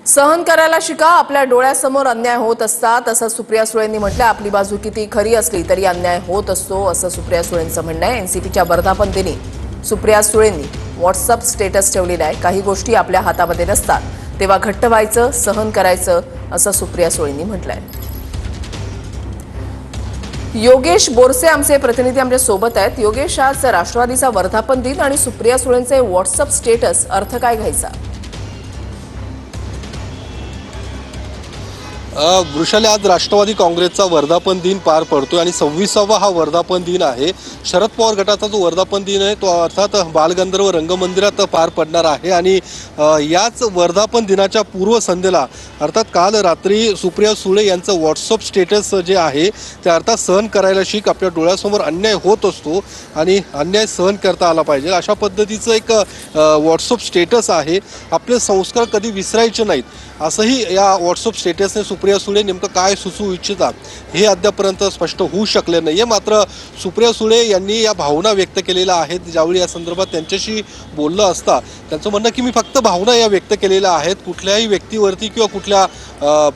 सहन करायला शिका, आपल्या डोळ्यासमोर अन्याय होत असतात असं सुप्रिया सुळेंनी म्हटलं। आपली बाजू किती खरी असली तरी अन्याय होत असतो असं सुप्रिया सुळेंचं म्हणणं आहे। एनसीपीच्या वर्धापन दिनी सुप्रिया सुळेंनी व्हॉट्सअप स्टेटस ठेवलेला आहे। काही गोष्टी आपल्या हातामध्ये नसतात तेव्हा घट्ट व्हायचं, सहन करायचं असं सुप्रिया सुळेंनी म्हटलंय। योगेश बोरसे आमचे प्रतिनिधी आमच्या सोबत आहेत। योगेश, आज राष्ट्रवादीचा वर्धापन दिन आणि सुप्रिया सुळेंचे व्हॉट्सअप स्टेटस, अर्थ काय घ्यायचा? वृषाली, आज राष्ट्रवादी काँग्रेसचा वर्धापन दिन पार पडतोय आणि 26वा हा वर्धापन दिन आहे। शरद पवार गटाचा जो वर्धापन दिन आहे तो अर्थात बालगंधर्व रंगमंदिरात पार पडणार आहे आणि याच वर्धापन दिनाच्या पूर्वसंध्येला अर्थात काल रात्री सुप्रिया सुळे यांचं व्हॉट्सअप स्टेटस जे आहे ते अर्थात सहन करायला शिक, आपल्या डोळ्यासमोर अन्याय होत असतो आणि अन्याय सहन करता आला पाहिजे अशा पद्धतीचं एक व्हॉट्सअप स्टेटस आहे। आपले संस्कार कधी विसरायचे नाहीत असंही या व्हॉट्सअप स्टेटसने सुप्रिया सुळे नेमकं काय सुचवू इच्छितात हे अद्यापर्यंत स्पष्ट होऊ शकले नाहीये। मात्र सुप्रिया सुळे यांनी या भावना व्यक्त केलेल्या आहेत। ज्यावेळी या संदर्भात त्यांच्याशी बोललं असता त्यांचं म्हणणं की मी फक्त भावना या व्यक्त केलेल्या आहेत, कुठल्याही व्यक्तीवरती किंवा कुठल्या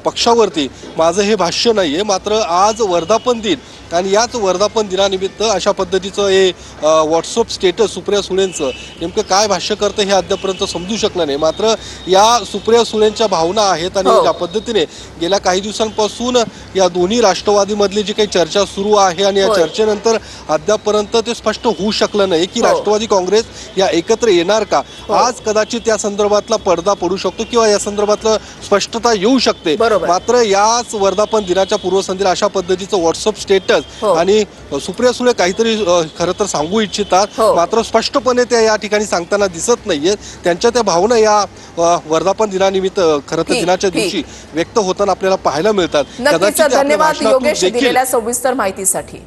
पक्षावरती माझं हे भाष्य नाहीये। मात्र आज वर्धापन दिन आणि याच वर्धापन दिनानिमित्त अशा पद्धतीचं हे व्हॉट्सअप स्टेटस सुप्रिया सुळेंचं नेमकं काय भाष्य करतं हे अद्यापर्यंत समजू शकलं नाही। मात्र या सुप्रिया सुळेंच्या भावना आहेत आणि ज्या पद्धतीने गेल्या काही दिवसांपासून या दोन्ही राष्ट्रवादीमधली जी काही चर्चा सुरू आहे आणि या चर्चेनंतर अद्यापर्यंत ते स्पष्ट होऊ शकलं नाही की राष्ट्रवादी काँग्रेस या एकत्र येणार का। आज कदाचित या संदर्भातला पडदा पडू शकतो किंवा या संदर्भातलं स्पष्टता येऊ शकते। मात्र याच वर्धापन दिनाच्या पूर्वसंध्येला अशा पद्धतीचं व्हॉट्सअप स्टेटस आणि सुप्रिया सुळे काहीतरी खरं तर सांगू इच्छितात, मात्र स्पष्टपणे त्या या ठिकाणी सांगताना दिसत नाहीये। त्यांच्या त्या भावना या वर्धापन दिनानिमित्त खरं तर दिनाच्या दिवशी व्यक्त होताना आपल्याला पाहायला मिळतात। धन्यवाद योगेश दिलेल्या सविस्तर माहितीसाठी।